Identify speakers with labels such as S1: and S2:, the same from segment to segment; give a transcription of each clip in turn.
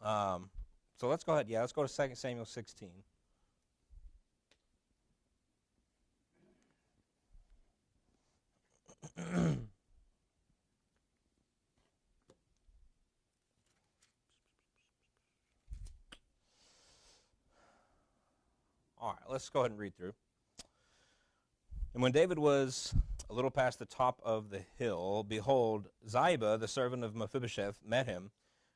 S1: So let's go ahead. Yeah, let's go to 2 Samuel 16. All right, let's go ahead and read through. And when David was a little past the top of the hill, behold, Ziba, the servant of Mephibosheth, met him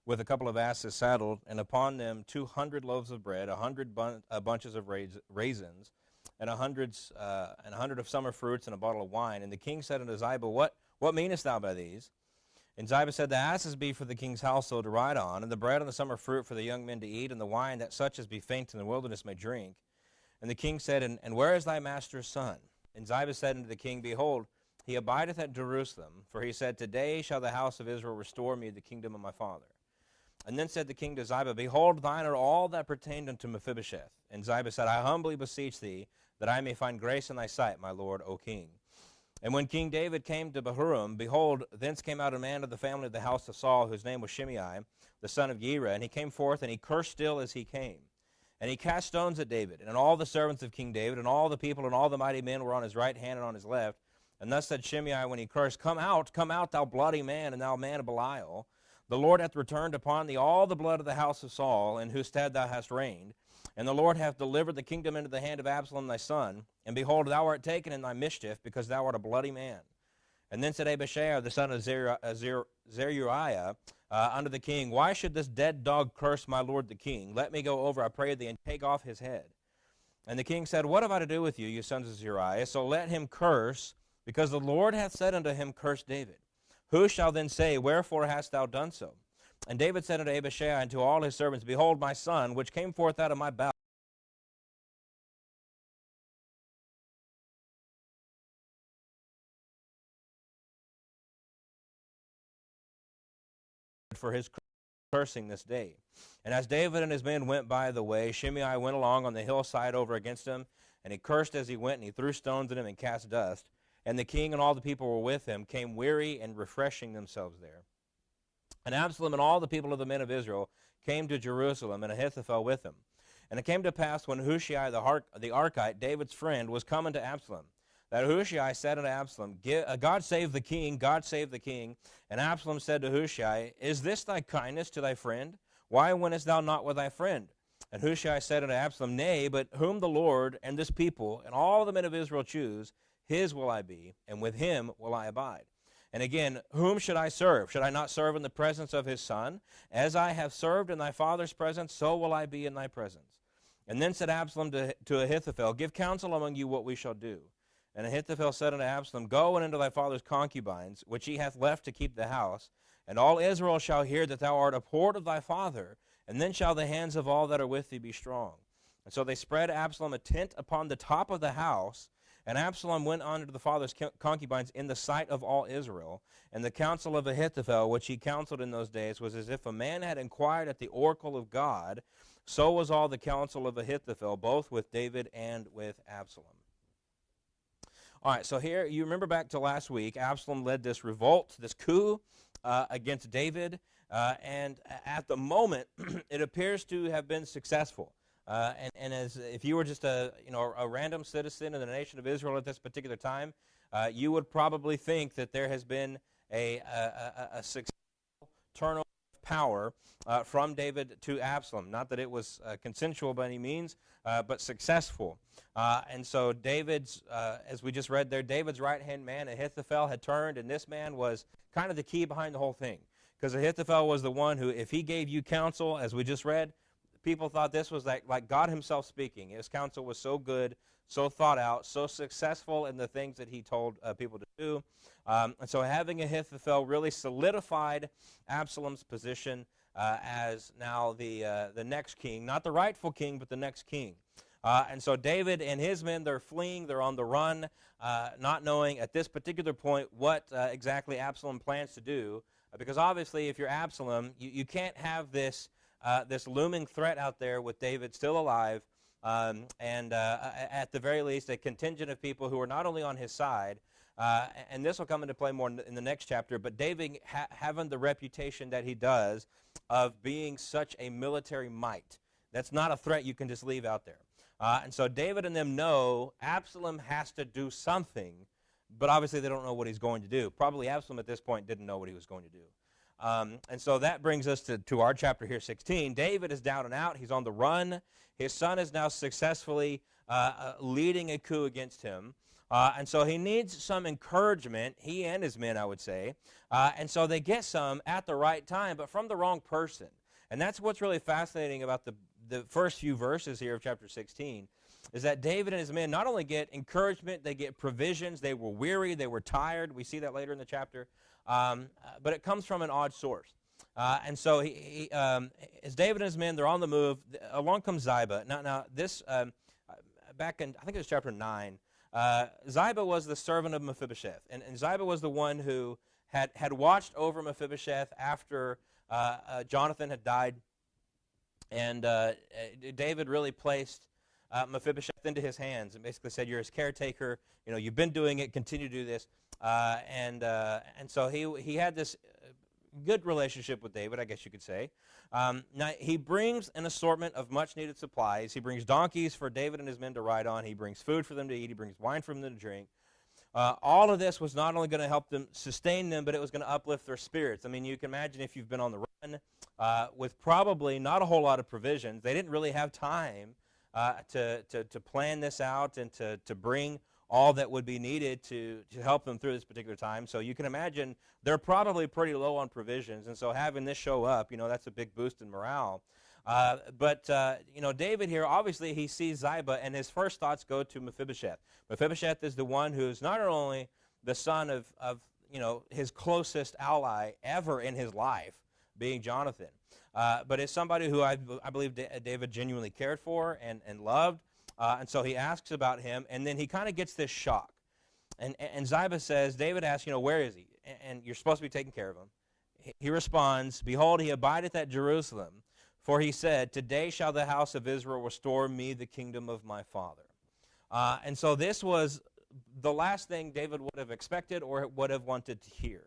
S1: with a couple of asses saddled, and upon them 200 loaves of bread, 100 bunches of raisins, and 100 of summer fruits, and a bottle of wine. And the king said unto Ziba, What meanest thou by these? And Ziba said, The asses be for the king's household to ride on, and the bread and the summer fruit for the young men to eat, and the wine that such as be faint in the wilderness may drink. And the king said, And where is thy master's son? And Ziba said unto the king, Behold, he abideth at Jerusalem, for he said, Today shall the house of Israel restore me the kingdom of my father. And then said the king to Ziba, Behold, thine are all that pertained unto Mephibosheth. And Ziba said, I humbly beseech thee, that I may find grace in thy sight, my lord, O king. And when King David came to Bahurim, behold, thence came out a man of the family of the house of Saul, whose name was Shimei, the son of Gera. And he came forth, and he cursed still as he came. And he cast stones at David, and all the servants of King David, and all the people, and all the mighty men were on his right hand and on his left. And thus said Shimei when he cursed, Come out, thou bloody man, and thou man of Belial. The Lord hath returned upon thee all the blood of the house of Saul, in whose stead thou hast reigned. And the Lord hath delivered the kingdom into the hand of Absalom thy son. And behold, thou art taken in thy mischief, because thou art a bloody man. And then said Abishai, the son of Zeruiah, unto the king, Why should this dead dog curse my lord the king? Let me go over, I pray thee, and take off his head. And the king said, What have I to do with you, you sons of Zeruiah? So let him curse, because the Lord hath said unto him, Curse David. Who shall then say, Wherefore hast thou done so? And David said unto Abishai and to all his servants, Behold, my son, which came forth out of my bowels, for his cursing this day. And as David and his men went by the way, Shimei went along on the hillside over against him, and he cursed as he went, and he threw stones at him and cast dust. And the king and all the people were with him, came weary and refreshing themselves there. And Absalom and all the people of the men of Israel came to Jerusalem, and Ahithophel with them. And it came to pass, when Hushai the Archite, David's friend, was coming to Absalom, that Hushai said unto Absalom, God save the king, God save the king. And Absalom said to Hushai, Is this thy kindness to thy friend? Why wentest thou not with thy friend? And Hushai said unto Absalom, Nay, but whom the Lord and this people and all the men of Israel choose, his will I be, and with him will I abide. And again, whom should I serve? Should I not serve in the presence of his son? As I have served in thy father's presence, so will I be in thy presence. And then said Absalom to Ahithophel, Give counsel among you what we shall do. And Ahithophel said unto Absalom, Go and into thy father's concubines, which he hath left to keep the house, and all Israel shall hear that thou art abhorred of thy father, and then shall the hands of all that are with thee be strong. And so they spread Absalom a tent upon the top of the house, and Absalom went on to the father's concubines in the sight of all Israel. And the counsel of Ahithophel, which he counseled in those days, was as if a man had inquired at the oracle of God. So was all the counsel of Ahithophel, both with David and with Absalom. All right, so here, you remember back to last week, Absalom led this revolt, this coup against David, and at the moment, it appears to have been successful. And as if you were just a random citizen in the nation of Israel at this particular time, you would probably think that there has been a successful turnover of power from David to Absalom. Not that it was consensual by any means, but successful. And so David's, as we just read there, David's right-hand man, Ahithophel, had turned, and this man was kind of the key behind the whole thing. Because Ahithophel was the one who, if he gave you counsel, as we just read, people thought this was like God himself speaking. His counsel was so good, so thought out, so successful in the things that he told people to do. And so having Ahithophel really solidified Absalom's position as now the next king. Not the rightful king, but the next king. And so David and his men, they're fleeing, they're on the run, not knowing at this particular point what exactly Absalom plans to do. Because obviously if you're Absalom, you can't have this looming threat out there with David still alive, At the very least, a contingent of people who are not only on his side, and this will come into play more in the next chapter, but David having the reputation that he does of being such a military might. That's not a threat you can just leave out there. And so David and them know Absalom has to do something, but obviously they don't know what he's going to do. Probably Absalom at this point didn't know what he was going to do. And so that brings us to our chapter here, 16. David is down and out. He's on the run. His son is now successfully leading a coup against him. And so he needs some encouragement, he and his men, I would say. And so they get some at the right time, but from the wrong person. And that's what's really fascinating about the first few verses here of chapter 16, is that David and his men not only get encouragement, they get provisions. They were weary, they were tired. We see that later in the chapter. But it comes from an odd source. And so as David and his men, they're on the move. Along comes Ziba. Now this, back in, I think it was chapter 9, Ziba was the servant of Mephibosheth. And Ziba was the one who had watched over Mephibosheth after Jonathan had died. And David really placed Mephibosheth into his hands and basically said, you're his caretaker. You know, you've been doing it. Continue to do this. And so he had this good relationship with David, I guess you could say. Now, he brings an assortment of much-needed supplies. He brings donkeys for David and his men to ride on. He brings food for them to eat. He brings wine for them to drink. All of this was not only going to help them sustain them, but it was going to uplift their spirits. I mean, you can imagine if you've been on the run with probably not a whole lot of provisions. They didn't really have time to plan this out and to bring all that would be needed to help them through this particular time. So you can imagine they're probably pretty low on provisions. And so having this show up, that's a big boost in morale. But David here, obviously he sees Ziba, and his first thoughts go to Mephibosheth. Mephibosheth is the one who's not only the son of his closest ally ever in his life, being Jonathan, but is somebody who I believe David genuinely cared for and loved. And so he asks about him, and then he kind of gets this shock. And Ziba says, David asks, where is he? And you're supposed to be taking care of him. He responds, behold, he abideth at Jerusalem. For he said, today shall the house of Israel restore me the kingdom of my father. And so this was the last thing David would have expected or would have wanted to hear.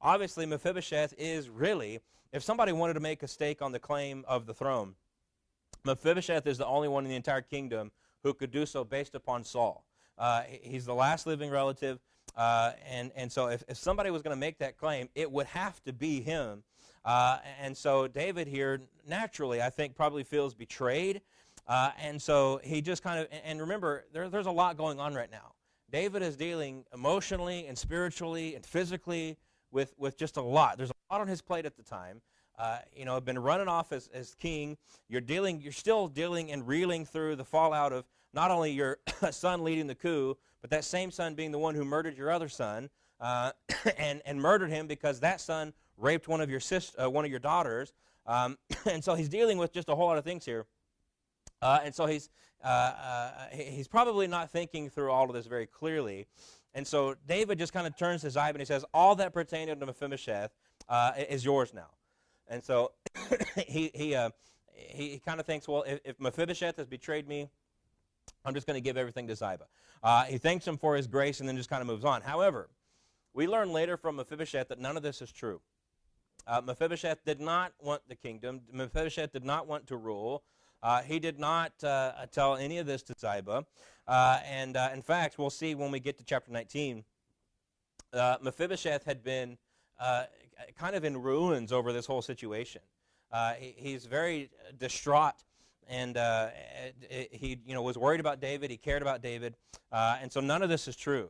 S1: Obviously, Mephibosheth is really, if somebody wanted to make a stake on the claim of the throne, Mephibosheth is the only one in the entire kingdom who could do so based upon Saul. He's the last living relative, and so if somebody was going to make that claim, it would have to be him. And so David here, naturally, I think, probably feels betrayed. And so he just kind of, and remember, there's a lot going on right now. David is dealing emotionally and spiritually and physically with just a lot. There's a lot on his plate at the time. Been running off as king. You're still dealing and reeling through the fallout of not only your son leading the coup, but that same son being the one who murdered your other son, and murdered him because that son raped one of your daughters. And so he's dealing with just a whole lot of things here. And so he's probably not thinking through all of this very clearly. And so David just kind of turns to Ziba and he says, all that pertained to Mephibosheth is yours now. And so he kind of thinks, well, if Mephibosheth has betrayed me, I'm just going to give everything to Ziba. He thanks him for his grace and then just kind of moves on. However, we learn later from Mephibosheth that none of this is true. Mephibosheth did not want the kingdom. Mephibosheth did not want to rule. He did not tell any of this to Ziba. And in fact, we'll see when we get to chapter 19, Mephibosheth had been kind of in ruins over this whole situation. He's very distraught, and he was worried about David. He cared about David, and so none of this is true.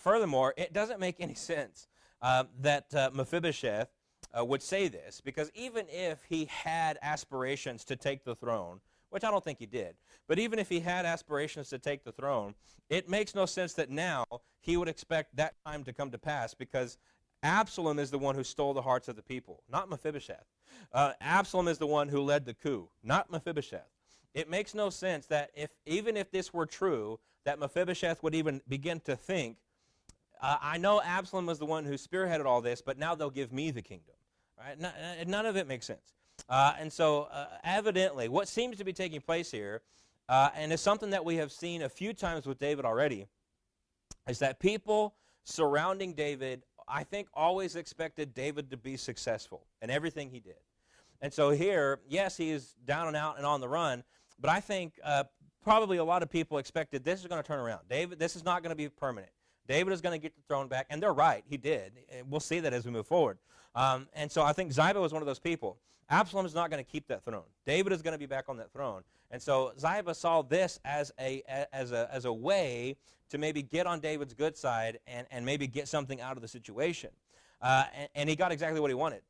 S1: Furthermore, it doesn't make any sense that Mephibosheth would say this, because even if he had aspirations to take the throne, which I don't think he did, but even if he had aspirations to take the throne, it makes no sense that now he would expect that time to come to pass, because Absalom is the one who stole the hearts of the people, not Mephibosheth. Absalom is the one who led the coup, not Mephibosheth. It makes no sense that even if this were true, that Mephibosheth would even begin to think, I know Absalom was the one who spearheaded all this, but now they'll give me the kingdom. Right? None of it makes sense. And so evidently, what seems to be taking place here and it's something that we have seen a few times with David already, is that people surrounding David, I think, always expected David to be successful in everything he did. And so here, yes, he is down and out and on the run, but I think probably a lot of people expected this is going to turn around. David, this is not going to be permanent. David is going to get the throne back, and they're right, he did. We'll see that as we move forward. And so I think Ziba was one of those people. Absalom is not going to keep that throne. David is going to be back on that throne. And so Ziba saw this as a way to maybe get on David's good side and maybe get something out of the situation. And he got exactly what he wanted.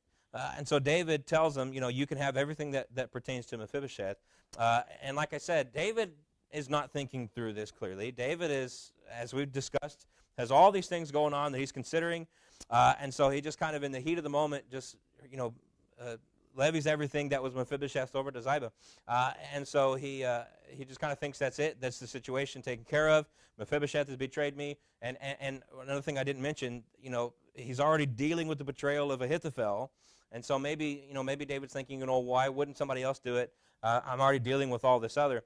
S1: And so David tells him, you can have everything that pertains to Mephibosheth. And like I said, David is not thinking through this clearly. David is, as we've discussed, has all these things going on that he's considering. And so he just kind of in the heat of the moment just, levies everything that was Mephibosheth over to Ziba. And so he just kind of thinks that's it. That's the situation taken care of. Mephibosheth has betrayed me. And another thing I didn't mention, he's already dealing with the betrayal of Ahithophel. And so maybe David's thinking, why wouldn't somebody else do it? I'm already dealing with all this other.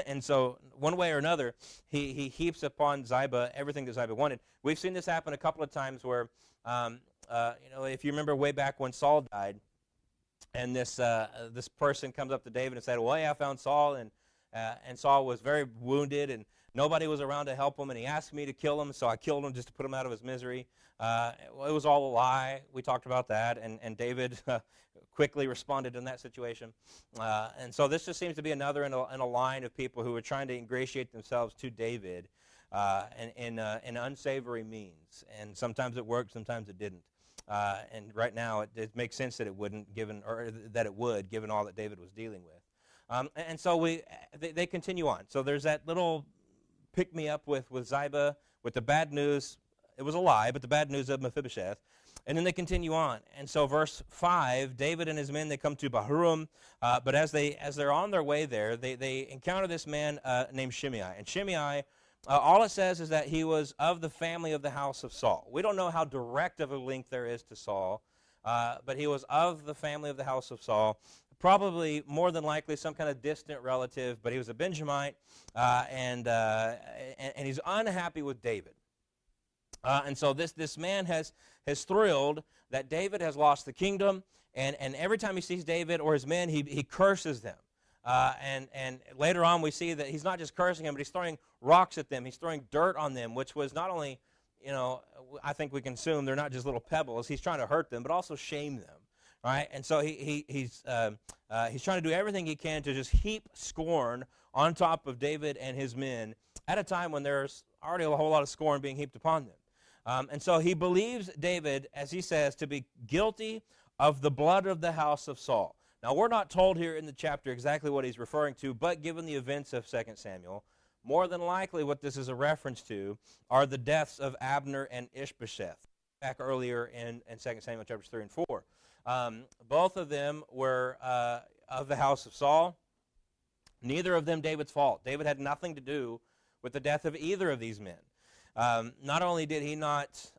S1: And so one way or another, he heaps upon Ziba everything that Ziba wanted. We've seen this happen a couple of times where, if you remember way back when Saul died, and this person comes up to David and said, well, hey, I found Saul, and Saul was very wounded, and nobody was around to help him, and he asked me to kill him, so I killed him just to put him out of his misery. It was all a lie. We talked about that, and David quickly responded in that situation. And so this just seems to be another in a line of people who are trying to ingratiate themselves to David in unsavory means. And sometimes it worked, sometimes it didn't. And right now it makes sense that it wouldn't, given all that David was dealing with. And so they continue on. So there's that little pick me up with Ziba with the bad news. It was a lie, but the bad news of Mephibosheth. And then they continue on. And so verse 5, David and his men, they come to Bahurim. But as they're on their way there, they encounter this man named Shimei. And Shimei, all it says is that he was of the family of the house of Saul. We don't know how direct of a link there is to Saul, but he was of the family of the house of Saul. Probably more than likely some kind of distant relative, but he was a Benjamite, and he's unhappy with David. And so this man has thrilled that David has lost the kingdom, and every time he sees David or his men, he curses them. And later on we see that he's not just cursing them, but he's throwing rocks at them. He's throwing dirt on them, which was not only, I think we can assume they're not just little pebbles. He's trying to hurt them, but also shame them. Right? And so he's trying to do everything he can to just heap scorn on top of David and his men at a time when there's already a whole lot of scorn being heaped upon them. And so he believes David, as he says, to be guilty of the blood of the house of Saul. Now, we're not told here in the chapter exactly what he's referring to, but given the events of 2 Samuel, more than likely what this is a reference to are the deaths of Abner and Ishbosheth, back earlier in 2 Samuel chapters 3 and 4. Both of them were of the house of Saul. Neither of them David's fault. David had nothing to do with the death of either of these men. Not only did he not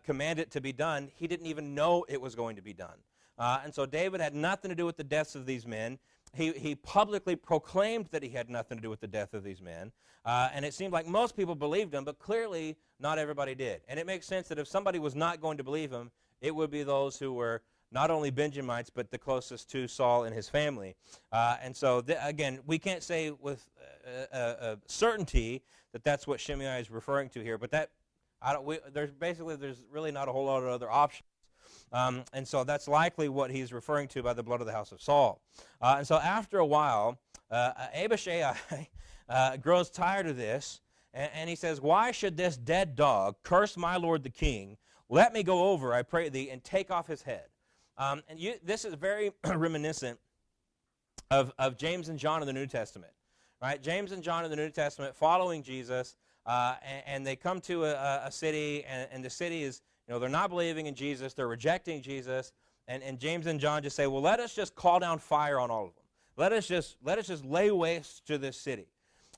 S1: command it to be done, he didn't even know it was going to be done. And so David had nothing to do with the deaths of these men. He publicly proclaimed that he had nothing to do with the death of these men. And it seemed like most people believed him, but clearly not everybody did. And it makes sense that if somebody was not going to believe him, it would be those who were not only Benjamites, but the closest to Saul and his family. And so, again, we can't say with certainty that that's what Shimei is referring to here, but there's really not a whole lot of other options. And so that's likely what he's referring to by the blood of the house of Saul. And so after a while, Abishai grows tired of this, and he says, why should this dead dog curse my lord the king? Let me go over, I pray thee, and take off his head. This is very reminiscent of James and John in the New Testament. Right? James and John in the New Testament following Jesus, and they come to a city, and the city is, they're not believing in Jesus, they're rejecting Jesus, and James and John just say, well, let us just call down fire on all of them. Let us just lay waste to this city.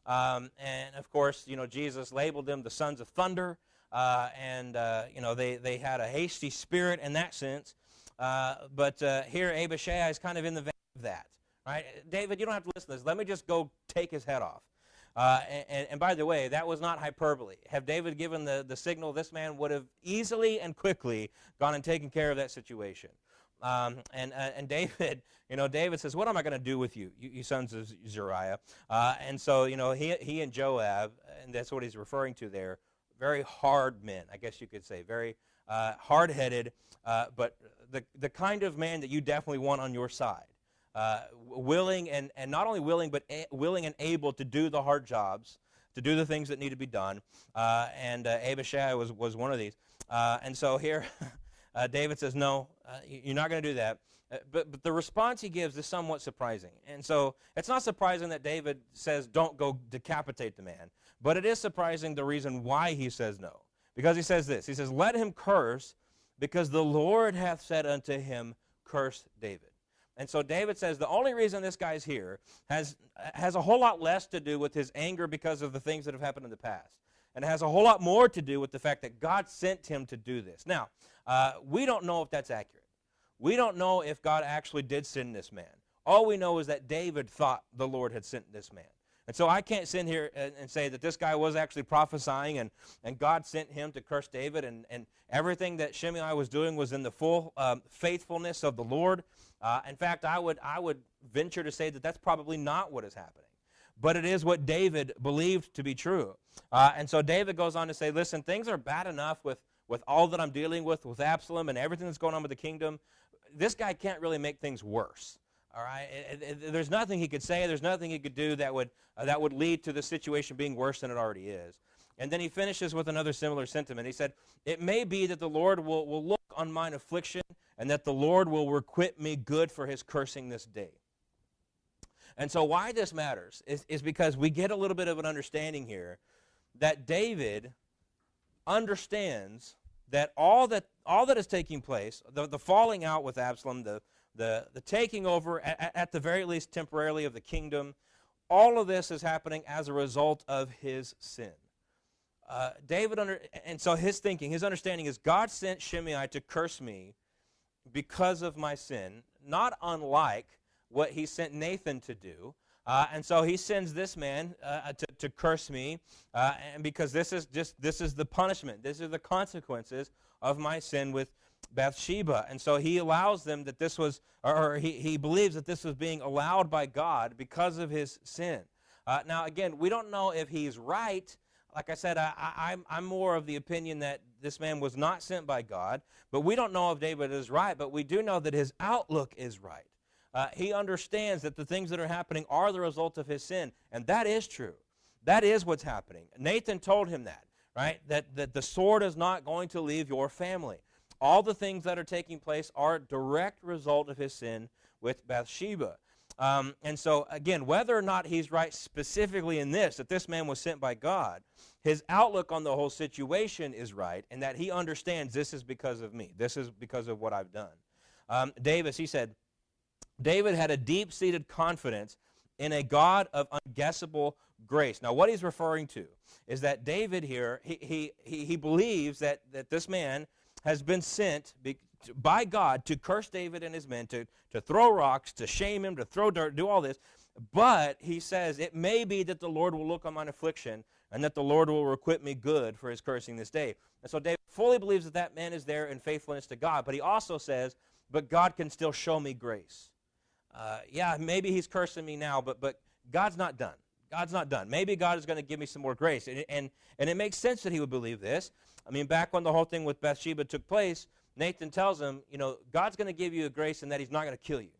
S1: And of course, Jesus labeled them the sons of thunder, and they had a hasty spirit in that sense. But here Abishai is kind of in the vein of that. Right? David, you don't have to listen to this. Let me just go take his head off. And by the way, that was not hyperbole. Have David given the signal, this man would have easily and quickly gone and taken care of that situation. And David, David says, what am I going to do with you, you sons of Zeruiah? And so, he and Joab, and that's what he's referring to there, very hard men, I guess you could say, very hard-headed, but the kind of man that you definitely want on your side. Willing and not only willing, but willing and able to do the hard jobs, to do the things that need to be done. And Abishai was one of these. And so here, David says, no, you're not going to do that. But the response he gives is somewhat surprising. And so it's not surprising that David says, don't go decapitate the man. But it is surprising the reason why he says no. Because he says this. He says, let him curse, because the Lord hath said unto him, curse David. And so David says the only reason this guy's here has a whole lot less to do with his anger because of the things that have happened in the past. And it has a whole lot more to do with the fact that God sent him to do this. Now, we don't know if that's accurate. We don't know if God actually did send this man. All we know is that David thought the Lord had sent this man. And so I can't sit here and say that this guy was actually prophesying and God sent him to curse David, and everything that Shimei was doing was in the full faithfulness of the Lord. In fact, I would venture to say that that's probably not what is happening. But it is what David believed to be true. And so David goes on to say, listen, things are bad enough with all that I'm dealing with Absalom and everything that's going on with the kingdom. This guy can't really make things worse. All right, there's nothing he could say, there's nothing he could do that would lead to the situation being worse than it already is. And then he finishes with another similar sentiment. He said, it may be that the Lord will look on mine affliction, and that the Lord will requite me good for his cursing this day. And so why this matters is because we get a little bit of an understanding here that David understands that all that is taking place, the falling out with Absalom, the taking over, at the very least temporarily, of the kingdom, all of this is happening as a result of his sin. And so his thinking, his understanding is, God sent Shimei to curse me because of my sin, not unlike what he sent Nathan to do. And so he sends this man to curse me, and because this is the punishment, this is the consequences of my sin with Bathsheba. And so he allows them that this was, or he believes that this was being allowed by God because of his sin. Now again, we don't know if he's right. Like I said, I'm more of the opinion that this man was not sent by God, but we don't know if David is right, but we do know that his outlook is right. He understands that the things that are happening are the result of his sin, and that is true. That is what's happening. Nathan told him that, right? That the sword is not going to leave your family. All the things that are taking place are a direct result of his sin with Bathsheba. And so, again, whether or not he's right specifically in this, that this man was sent by God, his outlook on the whole situation is right, and that he understands this is because of me. This is because of what I've done. He said, David had a deep-seated confidence in a God of unguessable grace. Now, what he's referring to is that David here, he believes that this man has been sent by God to curse David and his men, to throw rocks, to shame him, to throw dirt, do all this. But he says, it may be that the Lord will look on mine affliction, and that the Lord will requite me good for his cursing this day. And so David fully believes that that man is there in faithfulness to God. But he also says, but God can still show me grace. Yeah, maybe he's cursing me now, but God's not done. God's not done. Maybe God is going to give me some more grace. And it makes sense that he would believe this. I mean, back when the whole thing with Bathsheba took place, Nathan tells him, God's going to give you a grace and that he's not going to kill you.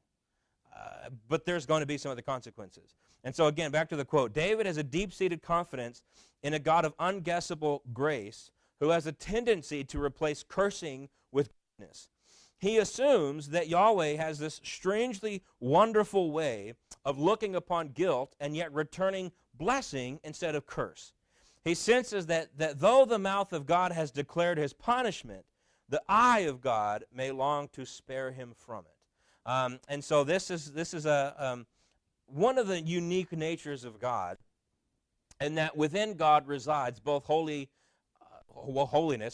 S1: But there's going to be some other consequences. And so again, back to the quote, David has a deep-seated confidence in a God of unguessable grace who has a tendency to replace cursing with goodness. He assumes that Yahweh has this strangely wonderful way of looking upon guilt and yet returning blessing instead of curse. He senses that though the mouth of God has declared his punishment, the eye of God may long to spare him from it. And so this is one of the unique natures of God, and that within God resides both holiness,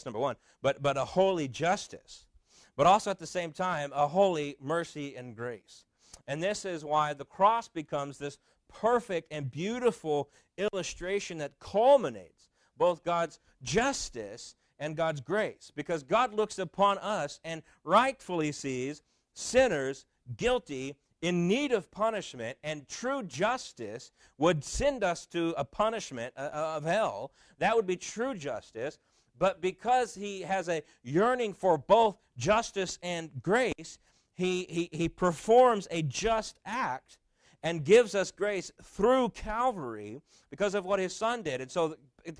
S1: number one, but a holy justice, but also at the same time a holy mercy and grace. And this is why the cross becomes this perfect and beautiful illustration that culminates both God's justice and God's grace. Because God looks upon us and rightfully sees sinners guilty, in need of punishment, and true justice would send us to a punishment of hell. That would be true justice. But because he has a yearning for both justice and grace, he performs a just act and gives us grace through Calvary because of what his Son did. And so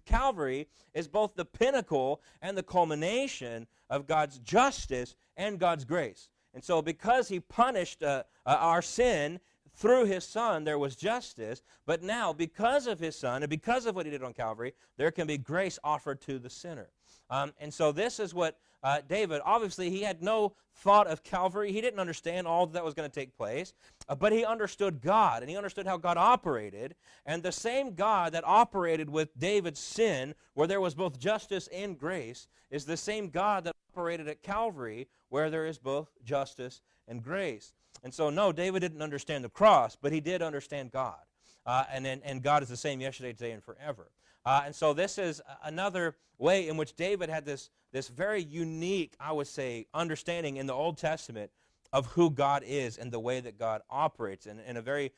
S1: Calvary is both the pinnacle and the culmination of God's justice and God's grace. And so because he punished our sin through his Son, there was justice. But now, because of his Son and because of what he did on Calvary, there can be grace offered to the sinner. And so this is what David, obviously he had no thought of Calvary. He didn't understand all that was going to take place. But he understood God, and he understood how God operated. And the same God that operated with David's sin, where there was both justice and grace, is the same God that operated at Calvary, where there is both justice and grace. And so, no, David didn't understand the cross, but he did understand God. And God is the same yesterday, today, and forever. And so this is another way in which David had this very unique, I would say, understanding in the Old Testament of who God is and the way that God operates in a very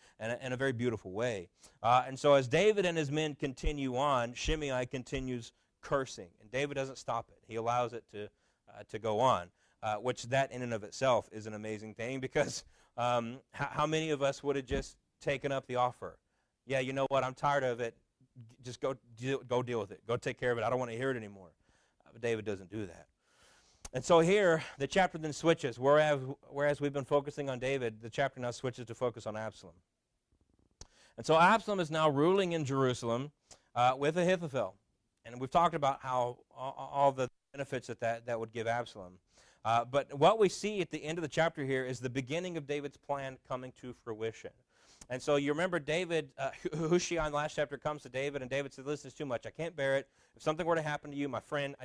S1: beautiful way. And so as David and his men continue on, Shimei continues cursing, and David doesn't stop it. He allows it to go on, which that in and of itself is an amazing thing, because how many of us would have just taken up the offer? Yeah, you know what? I'm tired of it. Just go deal with it. Go take care of it. I don't want to hear it anymore. But David doesn't do that. And so here, the chapter then switches. Whereas we've been focusing on David, the chapter now switches to focus on Absalom. And so Absalom is now ruling in Jerusalem with Ahithophel. And we've talked about how all the benefits that would give Absalom. But what we see at the end of the chapter here is the beginning of David's plan coming to fruition. And so you remember David, Hushai in the last chapter comes to David, and David says, listen, it's too much. I can't bear it. If something were to happen to you, my friend,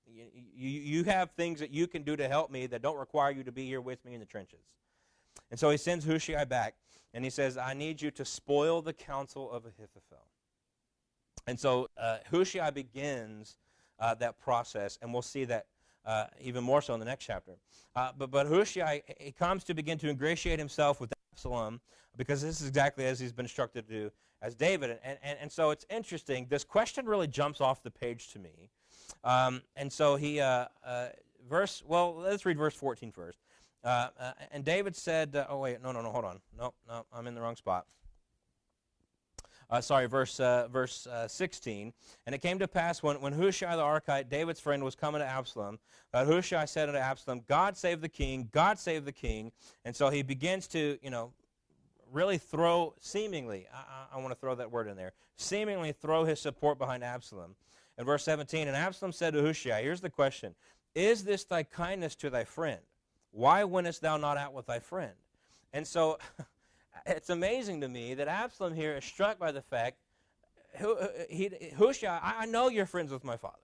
S1: you have things that you can do to help me that don't require you to be here with me in the trenches. And so he sends Hushai back, and he says, I need you to spoil the counsel of Ahithophel. And so Hushai begins that process, and we'll see that even more so in the next chapter. But Hushai, he comes to begin to ingratiate himself with Absalom, because this is exactly as he's been instructed to do as David. And so it's interesting. This question really jumps off the page to me. And so let's read verse 14 first. And David said, hold on. No, I'm in the wrong spot. Verse 16. And it came to pass when Hushai the Archite, David's friend, was coming to Absalom, that Hushai said unto Absalom, God save the king, God save the king. And so he begins to, really throw, seemingly, I want to throw that word in there, seemingly throw his support behind Absalom. In verse 17, and Absalom said to Hushai, here's the question, is this thy kindness to thy friend? Why wentest thou not out with thy friend? And so it's amazing to me that Absalom here is struck by the fact, Hushai, I know you're friends with my father.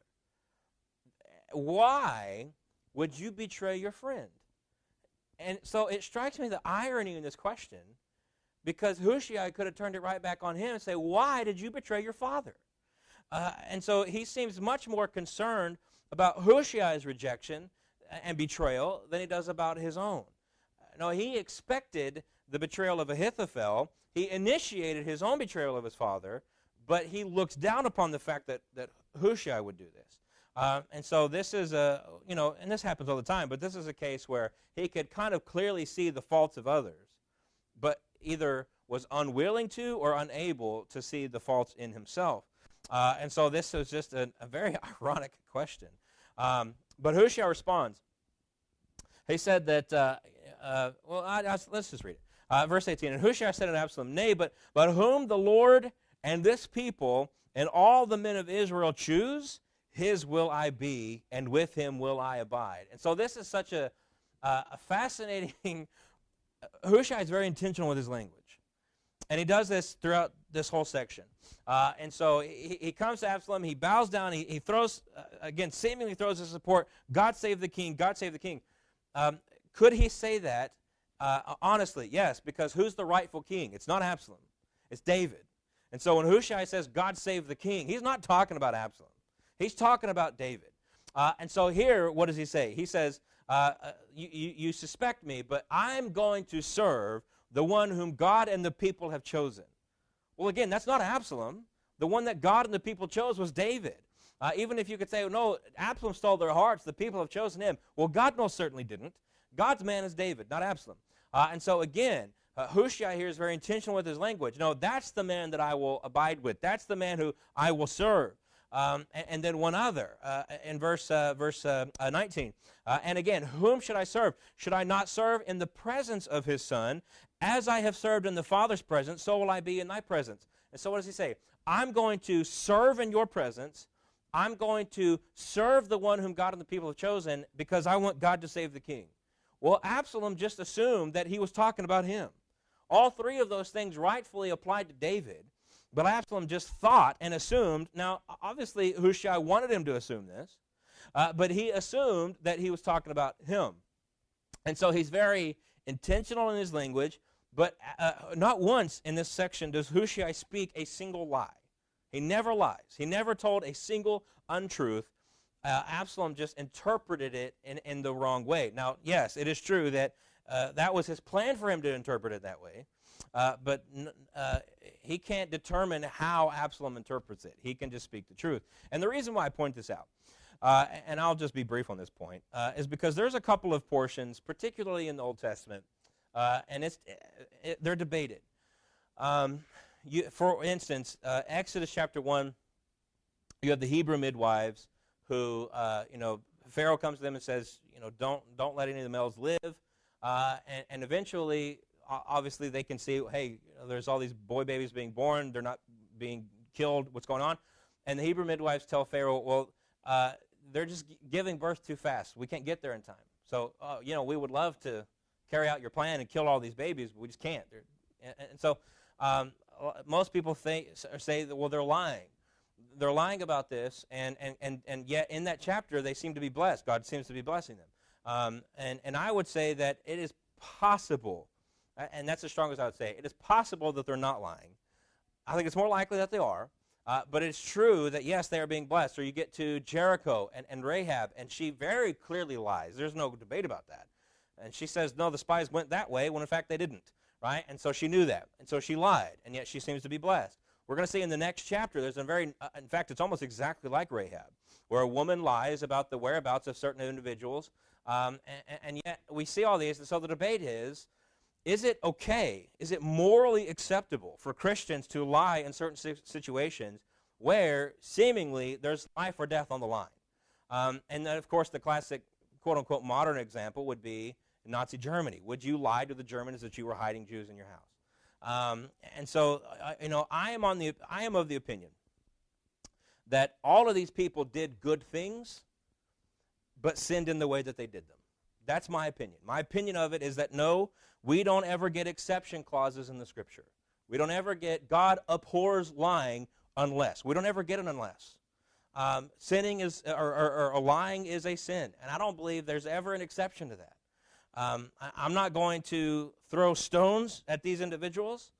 S1: Why would you betray your friend? And so it strikes me the irony in this question, because Hushai could have turned it right back on him and say, why did you betray your father? And so he seems much more concerned about Hushai's rejection and betrayal than he does about his own. No, he expected the betrayal of Ahithophel. He initiated his own betrayal of his father, but he looks down upon the fact that Hushai would do this. And so this is and this happens all the time, but this is a case where he could kind of clearly see the faults of others, but either was unwilling to or unable to see the faults in himself. And so this is just a very ironic question. But Hushai responds. He said that, let's just read it. Verse 18, and Hushai said unto Absalom, nay, but whom the Lord and this people and all the men of Israel choose, his will I be, and with him will I abide. And so this is such a fascinating, Hushai is very intentional with his language. And he does this throughout this whole section. And so he comes to Absalom, he bows down, he throws, again, seemingly throws his support, God save the king, God save the king. Could he say that Honestly, yes, because who's the rightful king? It's not Absalom. It's David. And so when Hushai says, God save the king, he's not talking about Absalom. He's talking about David. And so here, what does he say? He says, you suspect me, but I'm going to serve the one whom God and the people have chosen. Well, again, that's not Absalom. The one that God and the people chose was David. Even if you could say, oh, no, Absalom stole their hearts, the people have chosen him. Well, God most certainly didn't. God's man is David, not Absalom. And so again, Hushai here is very intentional with his language. No, that's the man that I will abide with. That's the man who I will serve. And then one other in verse 19. And again, whom should I serve? Should I not serve in the presence of his son? As I have served in the Father's presence, so will I be in thy presence. And so what does he say? I'm going to serve in your presence. I'm going to serve the one whom God and the people have chosen because I want God to save the king. Well, Absalom just assumed that he was talking about him. All three of those things rightfully applied to David, but Absalom just thought and assumed. Now, obviously, Hushai wanted him to assume this, but he assumed that he was talking about him. And so he's very intentional in his language, but not once in this section does Hushai speak a single lie. He never lies. He never told a single untruth. Absalom just interpreted it in the wrong way. Now, yes, it is true that that was his plan for him to interpret it that way, but he can't determine how Absalom interprets it. He can just speak the truth. And the reason why I point this out, and I'll just be brief on this point, is because there's a couple of portions, particularly in the Old Testament, and they're debated. For instance, Exodus chapter 1, you have the Hebrew midwives who, Pharaoh comes to them and says, don't let any of the males live. And eventually, obviously, they can see, hey, there's all these boy babies being born. They're not being killed. What's going on? And the Hebrew midwives tell Pharaoh, well, they're just giving birth too fast. We can't get there in time. So, we would love to carry out your plan and kill all these babies, but we just can't. And so most people say that, well, they're lying. They're lying about this, and yet in that chapter they seem to be blessed. God seems to be blessing them. And I would say that it is possible, and that's as strong as I would say, it is possible that they're not lying. I think it's more likely that they are, but it's true that, yes, they are being blessed. Or you get to Jericho and Rahab, and she very clearly lies. There's no debate about that. And she says, no, the spies went that way, when in fact they didn't, right? And so she knew that, and so she lied, and yet she seems to be blessed. We're going to see in the next chapter, there's a very, in fact, it's almost exactly like Rahab, where a woman lies about the whereabouts of certain individuals, and yet we see all these. And so the debate is it okay, is it morally acceptable for Christians to lie in certain situations where seemingly there's life or death on the line? And then, of course, the classic, quote-unquote, modern example would be Nazi Germany. Would you lie to the Germans that you were hiding Jews in your house? And so, I am of the opinion that all of these people did good things, but sinned in the way that they did them. That's my opinion. My opinion of it is that, no, we don't ever get exception clauses in the Scripture. We don't ever get, God abhors lying unless. We don't ever get an unless. Sinning is, or lying is a sin, and I don't believe there's ever an exception to that. I'm not going to throw stones at these individuals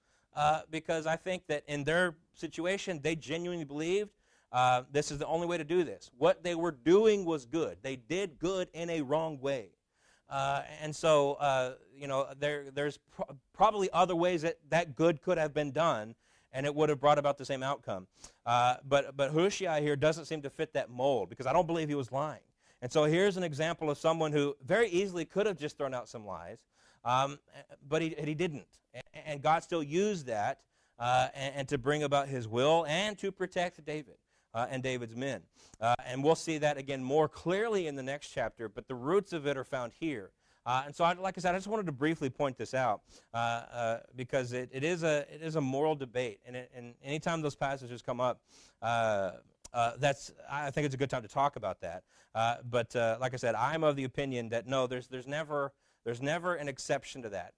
S1: because I think that in their situation, they genuinely believed this is the only way to do this. What they were doing was good. They did good in a wrong way. And so, there's probably other ways that good could have been done, and it would have brought about the same outcome. But Hushai here doesn't seem to fit that mold because I don't believe he was lying. And so here's an example of someone who very easily could have just thrown out some lies, but he didn't. And God still used that and to bring about his will and to protect David and David's men. And we'll see that again more clearly in the next chapter, but the roots of it are found here. And so, like I said, I just wanted to briefly point this out because it is a moral debate. And anytime those passages come up, I think it's a good time to talk about that. But like I said, I'm of the opinion that no, there's never an exception to that.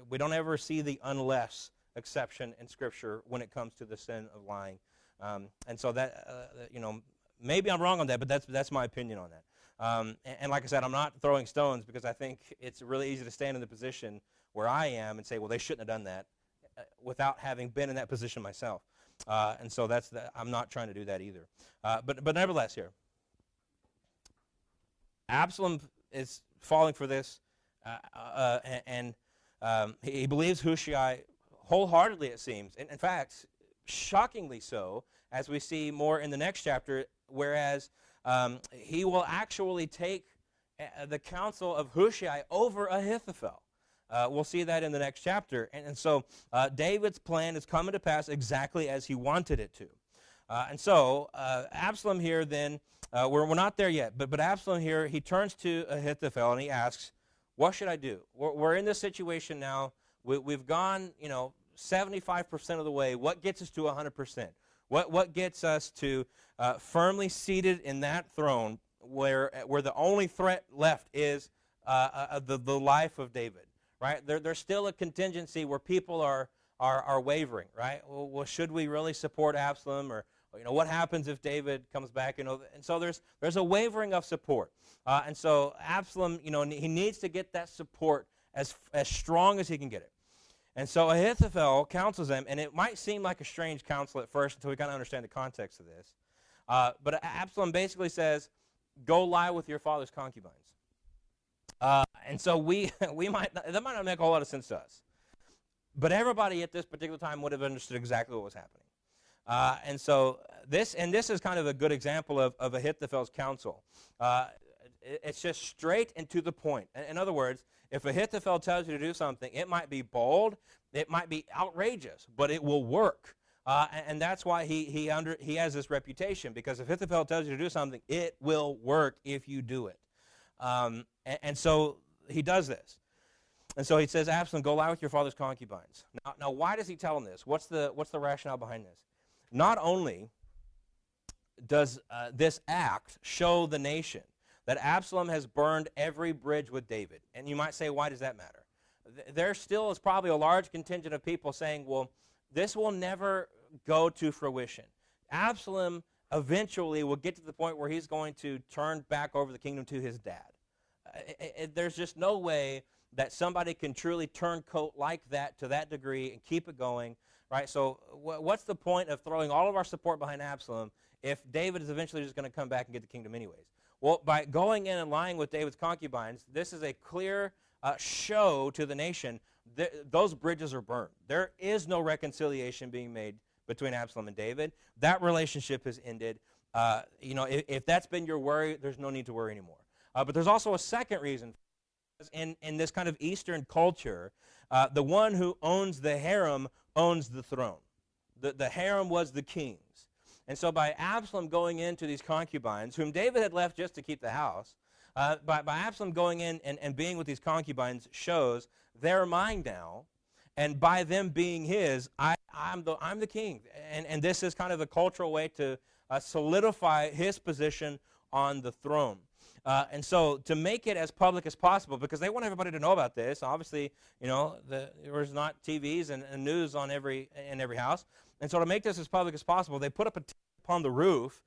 S1: We don't ever see the unless exception in Scripture when it comes to the sin of lying. And so that maybe I'm wrong on that, but that's my opinion on that. And like I said, I'm not throwing stones because I think it's really easy to stand in the position where I am and say, well, they shouldn't have done that without having been in that position myself. And so I'm not trying to do that either. But nevertheless here, Absalom is falling for this, and he believes Hushai wholeheartedly, it seems. And in fact, shockingly so, as we see more in the next chapter, whereas he will actually take the counsel of Hushai over Ahithophel. We'll see that in the next chapter. And so David's plan is coming to pass exactly as he wanted it to. And so Absalom here then, we're not there yet, but Absalom here, he turns to Ahithophel and he asks, what should I do? We're in this situation now. We've gone, 75% of the way. What gets us to 100%? What gets us to firmly seated in that throne where the only threat left is the life of David, right? There's still a contingency where people are wavering, right? Well, should we really support Absalom, or what happens if David comes back? And so there's a wavering of support, and so Absalom, he needs to get that support as strong as he can get it. And so Ahithophel counsels him, and it might seem like a strange counsel at first until we kind of understand the context of this. But Absalom basically says, "Go lie with your father's concubines." And so that might not make a whole lot of sense to us. But everybody at this particular time would have understood exactly what was happening. And so this is kind of a good example of Ahithophel's counsel. It's just straight and to the point. In other words, if Ahithophel tells you to do something, it might be bold, it might be outrageous, but it will work. And that's why he has this reputation, because if Ahithophel tells you to do something, it will work if you do it. And so he does this. And so he says, Absalom, go lie with your father's concubines. Now, why does he tell him this? What's the rationale behind this? Not only does this act show the nation that Absalom has burned every bridge with David. And you might say, why does that matter? There still is probably a large contingent of people saying, well, this will never go to fruition. Absalom eventually will get to the point where he's going to turn back over the kingdom to his dad. There's just no way that somebody can truly turn coat like that to that degree and keep it going, right? So what's the point of throwing all of our support behind Absalom if David is eventually just going to come back and get the kingdom anyways? Well, by going in and lying with David's concubines, this is a clear show to the nation that those bridges are burned. There is no reconciliation being made between Absalom and David. That relationship has ended. If that's been your worry, there's no need to worry anymore. But there's also a second reason. In this kind of Eastern culture, the one who owns the harem owns the throne. The harem was the king's. And so by Absalom going into these concubines, whom David had left just to keep the house, by Absalom going in and being with these concubines shows they're mine now, and by them being his, I'm the king. And this is kind of a cultural way to solidify his position on the throne. And so to make it as public as possible, because they want everybody to know about this. Obviously, there's not TVs and news in every house. And so to make this as public as possible, they put up a tent upon the roof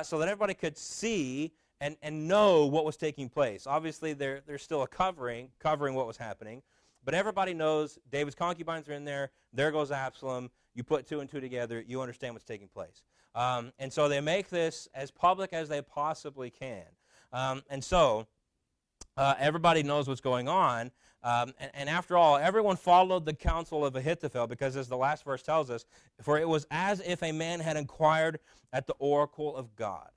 S1: so that everybody could see and know what was taking place. Obviously, there's still a covering what was happening. But everybody knows David's concubines are in there. There goes Absalom. You put two and two together. You understand what's taking place. And so they make this as public as they possibly can. And so everybody knows what's going on. And after all, everyone followed the counsel of Ahithophel, because as the last verse tells us, for it was as if a man had inquired at the oracle of God.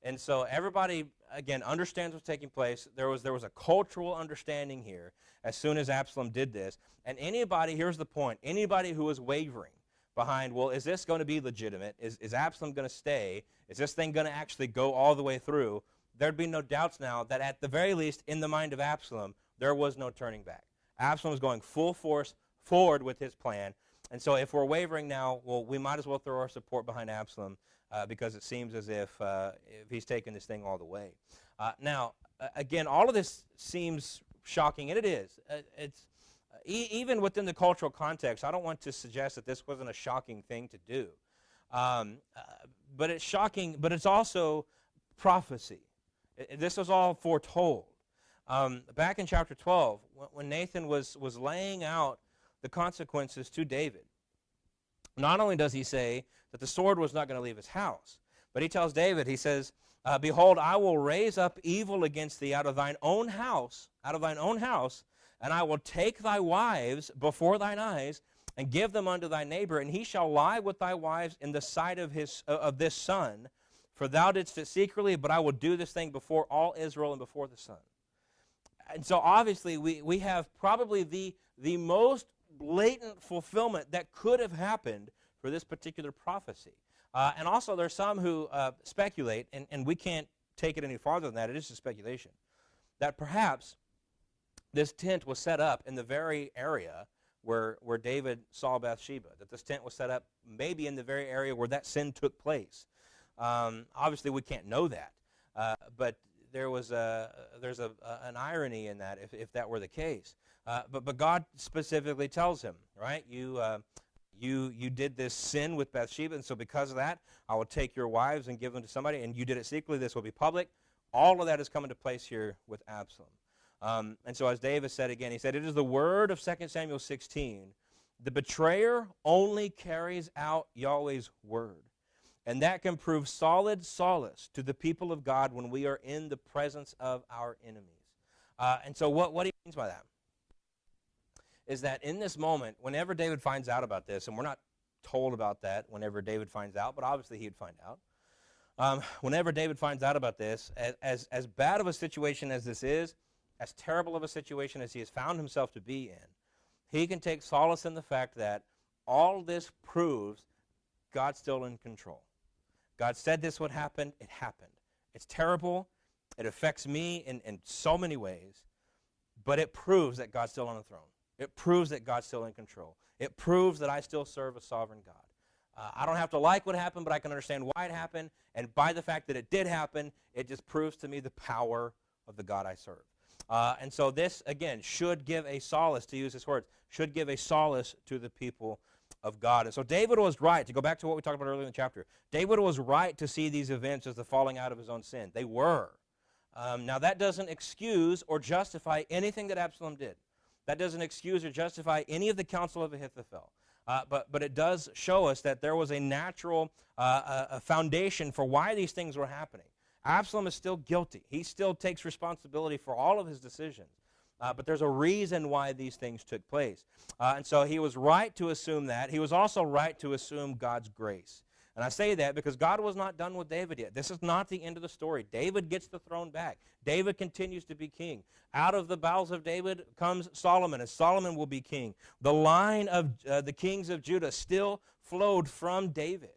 S1: And so everybody, again, understands what's taking place. There was a cultural understanding here as soon as Absalom did this. And anybody, here's the point, anybody who was wavering behind, well, is this going to be legitimate? Is Absalom going to stay? Is this thing going to actually go all the way through? There'd be no doubts now that at the very least, in the mind of Absalom, there was no turning back. Absalom was going full force forward with his plan. And so if we're wavering now, well, we might as well throw our support behind Absalom because it seems as if he's taking this thing all the way. Now, again, all of this seems shocking, and it is. Even within the cultural context, I don't want to suggest that this wasn't a shocking thing to do. But it's shocking, but it's also prophecy. This was all foretold. Back in chapter 12, when Nathan was laying out the consequences to David, not only does he say that the sword was not going to leave his house, but he tells David, he says, behold, I will raise up evil against thee out of thine own house, and I will take thy wives before thine eyes, and give them unto thy neighbor, and he shall lie with thy wives in the sight of this son, for thou didst it secretly, but I will do this thing before all Israel and before the sun. And so obviously we have probably the most blatant fulfillment that could have happened for this particular prophecy. And also there's some who speculate, and we can't take it any farther than that, it is just speculation, that perhaps this tent was set up in the very area where David saw Bathsheba, that this tent was set up maybe in the very area where that sin took place. Obviously we can't know that, but there's an irony in that if that were the case. But God specifically tells him, right, you did this sin with Bathsheba, and so because of that, I will take your wives and give them to somebody, and you did it secretly, this will be public. All of that is coming to place here with Absalom. And so as David said again, he said, it is the word of 2 Samuel 16, the betrayer only carries out Yahweh's word. And that can prove solid solace to the people of God when we are in the presence of our enemies. And so what he means by that is that in this moment, whenever David finds out about this, and we're not told about that whenever David finds out, but obviously he'd find out. Whenever David finds out about this, as bad of a situation as this is, as terrible of a situation as he has found himself to be in, he can take solace in the fact that all this proves God's still in control. God said this would happen, it happened. It's terrible, it affects me in so many ways, but it proves that God's still on the throne. It proves that God's still in control. It proves that I still serve a sovereign God. I don't have to like what happened, but I can understand why it happened, and by the fact that it did happen, it just proves to me the power of the God I serve. And so this, again, should give a solace, to use his words, should give a solace to the people of God. And so David was right, to go back to what we talked about earlier in the chapter, David was right to see these events as the falling out of his own sin. They were. Now that doesn't excuse or justify anything that Absalom did. That doesn't excuse or justify any of the counsel of Ahithophel. But it does show us that there was a natural a foundation for why these things were happening. Absalom is still guilty. He still takes responsibility for all of his decisions. But there's a reason why these things took place. And so he was right to assume that. He was also right to assume God's grace. And I say that because God was not done with David yet. This is not the end of the story. David gets the throne back. David continues to be king. Out of the bowels of David comes Solomon, and Solomon will be king. The line of the kings of Judah still flowed from David.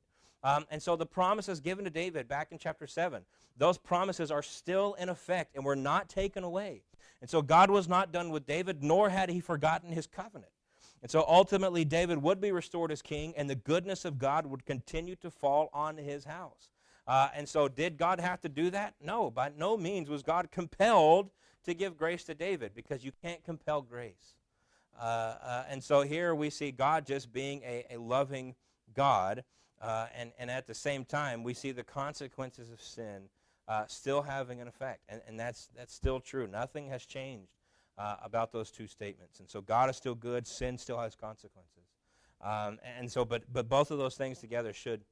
S1: And so the promises given to David back in chapter 7, those promises are still in effect and were not taken away. And so God was not done with David, nor had he forgotten his covenant. And so ultimately David would be restored as king, and the goodness of God would continue to fall on his house. And so did God have to do that? No, by no means was God compelled to give grace to David, because you can't compel grace. And so here we see God just being a loving God, and at the same time we see the consequences of sin still having an effect, and that's still true. Nothing has changed about those two statements. And so God is still good, sin still has consequences. And so, but both of those things together should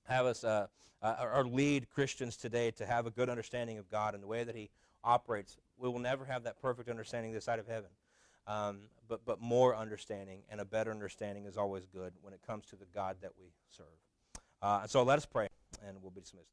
S1: have us, or lead Christians today to have a good understanding of God and the way that he operates. We will never have that perfect understanding this side of heaven. But more understanding and a better understanding is always good when it comes to the God that we serve. So let us pray, and we'll be dismissed.